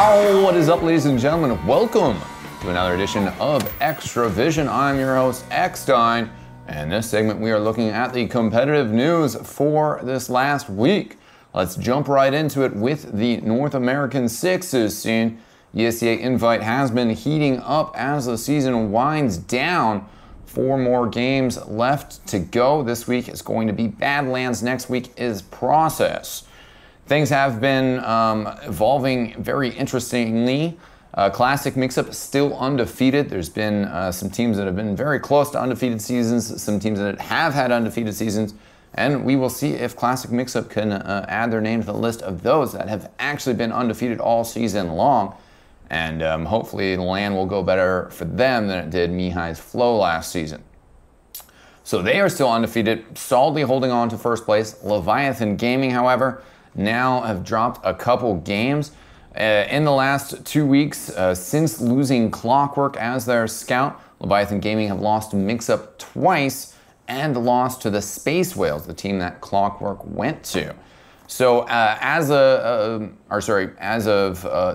Yow, what is up, ladies and gentlemen? Welcome to another edition of eXtrevision. I'm your host, Eckstein, and in this segment we are looking at the competitive news for this last week. Let's jump right into it with the North American Sixes scene. ESEA Invite has been heating up as the season winds down. 4 more games left to go. This week is going to be Badlands. Next week is Process. Things have been evolving very interestingly. Classic Mix-Up still undefeated. There's been some teams that have been very close to undefeated seasons, some teams that have had undefeated seasons, and we will see if Classic Mix-Up can add their name to the list of those that have actually been undefeated all season long. And hopefully the LAN will go better for them than it did Mihai's Flow last season. So they are still undefeated, solidly holding on to first place. Leviathan Gaming, however, now have dropped a couple games. In the last 2 weeks, since losing Clockwork as their scout, Leviathan Gaming have lost to Mix-Up twice and lost to the Space Whales, the team that Clockwork went to. So as of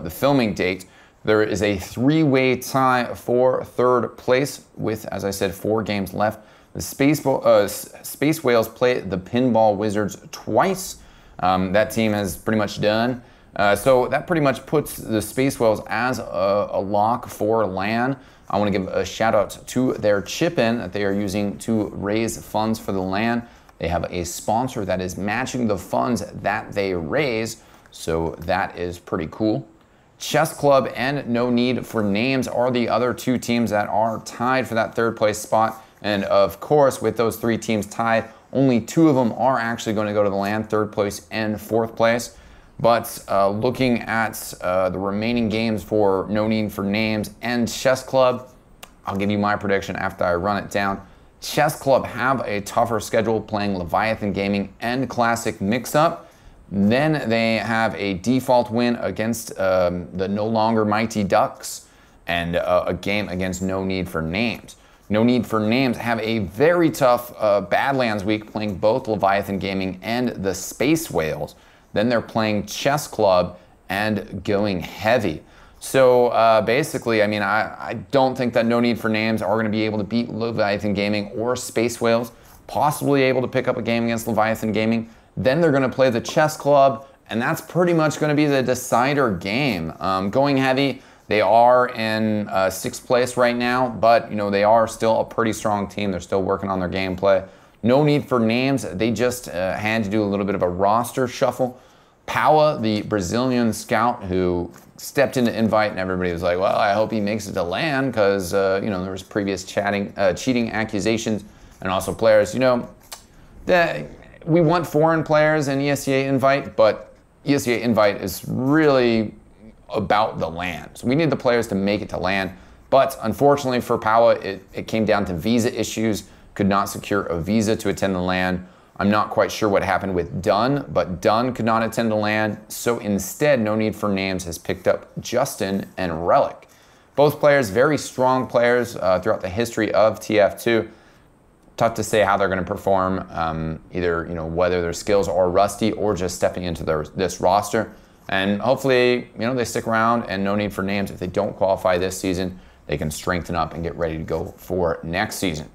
the filming date, there is a 3-way tie for third place with, as I said, 4 games left. The Space Whales play the Pinball Wizards twice. That team has pretty much done. So that pretty much puts the Space Whales as a lock for LAN. I want to give a shout out to their chip-in that they are using to raise funds for the LAN. They have a sponsor that is matching the funds that they raise, so that is pretty cool. Chess Club and No Need for Names are the other 2 teams that are tied for that 3rd place spot. And of course, with those 3 teams tied, only 2 of them are actually going to go to the LAN, 3rd place and 4th place. But looking at the remaining games for No Need for Names and Chess Club, I'll give you my prediction after I run it down. Chess Club have a tougher schedule playing Leviathan Gaming and Classic Mix-Up. Then they have a default win against the no longer Mighty Ducks and a game against No Need for Names. No Need for Names have a very tough Badlands week playing both Leviathan Gaming and the Space Whales. Then they're playing Chess Club and going heavy. So basically, I mean, I don't think that No Need for Names are going to be able to beat Leviathan Gaming or Space Whales, possibly able to pick up a game against Leviathan Gaming. Then they're going to play the Chess Club, and that's pretty much going to be the decider game. Going heavy, they are in 6th place right now, but you know they are still a pretty strong team. They're still working on their gameplay. No Need for Names, they just had to do a little bit of a roster shuffle. Paua, the Brazilian scout who stepped into Invite, and everybody was like, well, I hope he makes it to LAN because you know there was previous cheating accusations, and also players, you know, that we want foreign players in ESEA Invite, but ESEA Invite is really about the LAN. So we need the players to make it to LAN. But unfortunately for Paua, it came down to visa issues, could not secure a visa to attend the LAN. I'm not quite sure what happened with Dunn, but Dunn could not attend the LAN. So instead, No Need for Names has picked up Justin and Relic. Both players, very strong players throughout the history of TF2. Tough to say how they're going to perform, either whether their skills are rusty or just stepping into this roster. And hopefully, they stick around, and No Need for Names, if they don't qualify this season, they can strengthen up and get ready to go for next season.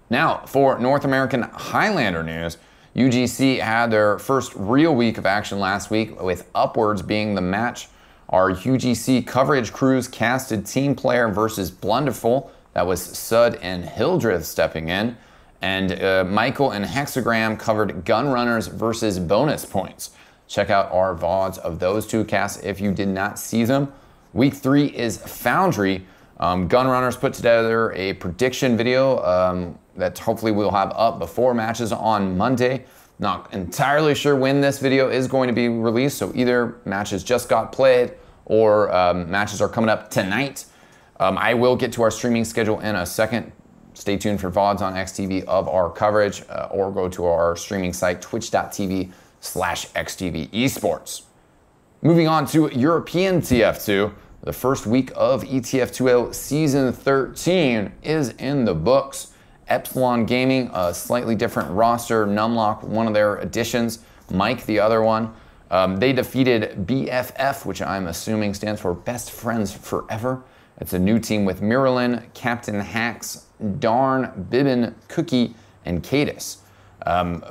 Now, for North American Highlander news, UGC had their first real week of action last week, with Upwards being the match. Our UGC coverage crews casted Team Player versus Blunderful. That was Sud and Hildreth stepping in. And Michael and Hexagram covered Gunrunners versus Bonus Points. Check out our VODs of those 2 casts if you did not see them. Week 3 is Foundry. Gunrunners put together a prediction video that hopefully we'll have up before matches on Monday. Not entirely sure when this video is going to be released, so either matches just got played or matches are coming up tonight. I will get to our streaming schedule in a second. Stay tuned for VODs on eXtv of our coverage, or go to our streaming site, twitch.tv/eXtv esports. Moving on to European TF2, the first week of ETF2L Season 13 is in the books. Epsilon Gaming, a slightly different roster. Numlock, one of their additions. Mike, the other one. They defeated BFF, which I'm assuming stands for Best Friends Forever. It's a new team with Miralyn, Captain Hax, Darn, Bibbin, Cookie, and Cadis.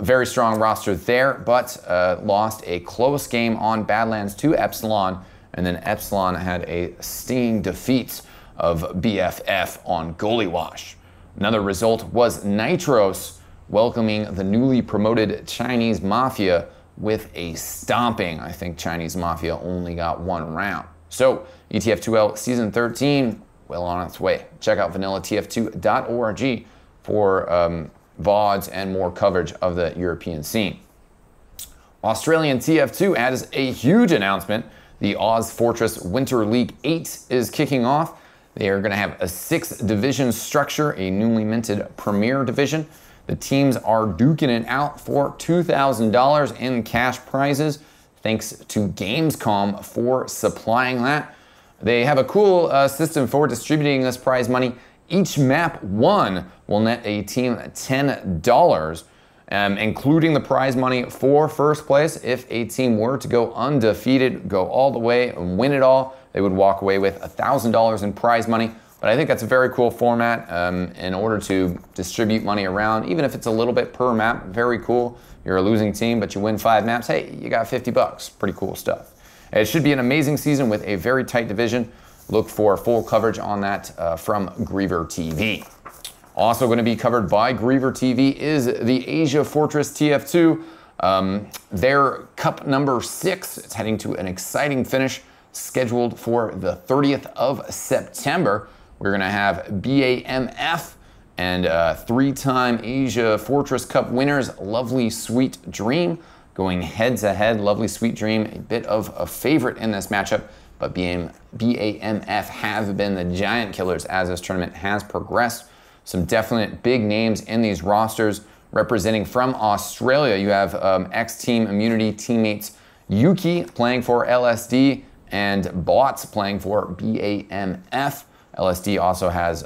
Very strong roster there, but lost a close game on Badlands to Epsilon, and then Epsilon had a stinging defeat of BFF on Goalie Wash. Another result was Nitros welcoming the newly promoted Chinese Mafia with a stomping. I think Chinese Mafia only got one round. So ETF2L Season 13, well on its way. Check out vanillatf2.org for VODs and more coverage of the European scene. Australian TF2 has a huge announcement. The Ozfortress Winter League 8 is kicking off. They are going to have a 6-division structure, a newly minted Premier Division. The teams are duking it out for $2,000 in cash prizes, thanks to Gamescom for supplying that. They have a cool system for distributing this prize money. Each map won will net a team $10, including the prize money for first place. If a team were to go undefeated, go all the way and win it all, they would walk away with $1,000 in prize money. But I think that's a very cool format in order to distribute money around, even if it's a little bit per map. Very cool. You're a losing team, but you win 5 maps. Hey, you got $50. Pretty cool stuff. It should be an amazing season with a very tight division. Look for full coverage on that from GreaverTV. Also going to be covered by GreaverTV is the Asiafortress TF2. Their Cup number 6 is heading to an exciting finish scheduled for the 30th of September. We're going to have BAMF and 3-time Asiafortress Cup winners Lovely Sweet Dream going head-to-head. Lovely Sweet Dream, a bit of a favorite in this matchup, but BAMF have been the giant killers as this tournament has progressed. Some definite big names in these rosters. Representing from Australia, you have ex-Team Immunity teammates Yuki playing for LSD and Bots playing for BAMF. LSD also has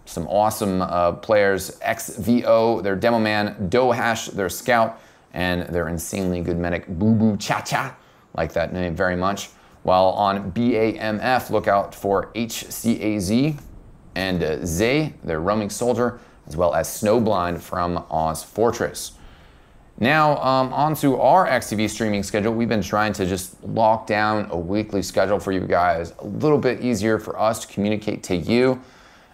some awesome players, XVO, their demo man, Dohash, their scout, and their insanely good medic, Boo Boo Cha Cha. Like that name very much. While on BAMF, look out for HCAZ and Zay, their roaming soldier, as well as Snowblind from Ozfortress. Now, on to our eXtv streaming schedule. We've been trying to just lock down a weekly schedule for you guys, a little bit easier for us to communicate to you.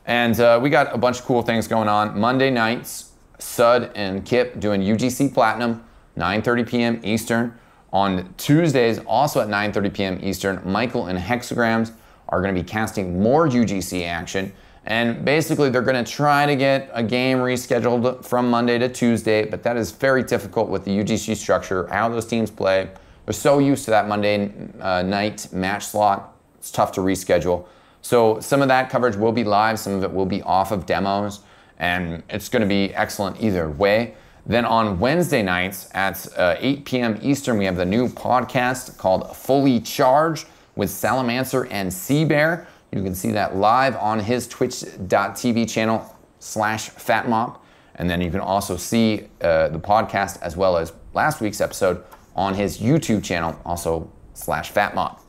And we got a bunch of cool things going on. Monday nights, Sud and Kip doing UGC Platinum, 9:30 p.m. Eastern. On Tuesdays, also at 9:30 p.m. Eastern, Michael and Hexagrams are going to be casting more UGC action. And basically, they're going to try to get a game rescheduled from Monday to Tuesday, but that is very difficult with the UGC structure, how those teams play. They're so used to that Monday night match slot. It's tough to reschedule. So some of that coverage will be live, some of it will be off of demos, and it's going to be excellent either way. Then on Wednesday nights at 8 p.m. Eastern, we have the new podcast called Fully Charged with Salamancer and Seabear. You can see that live on his twitch.tv channel /FatMop. And then you can also see the podcast as well as last week's episode on his YouTube channel, also /FatMop.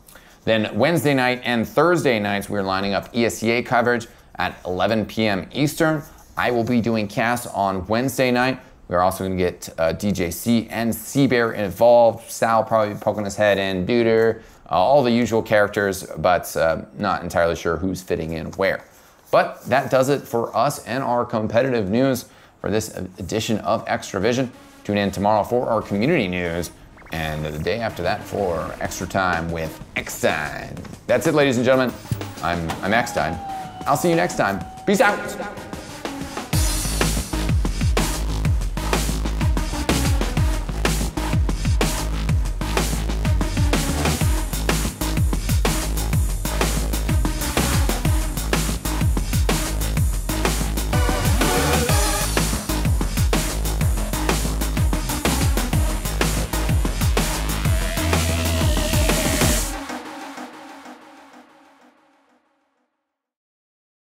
Then Wednesday night and Thursday nights, we're lining up ESEA coverage at 11 p.m. Eastern. I will be doing casts on Wednesday night. We're also going to get DJC and Seabear involved. Sal probably poking his head in, Duder, all the usual characters, but not entirely sure who's fitting in where. But that does it for us and our competitive news for this edition of eXtravision. Tune in tomorrow for our community news, and the day after that for Extra Time with Eckstein. That's it, ladies and gentlemen. I'm Eckstein. I'll see you next time. Peace out.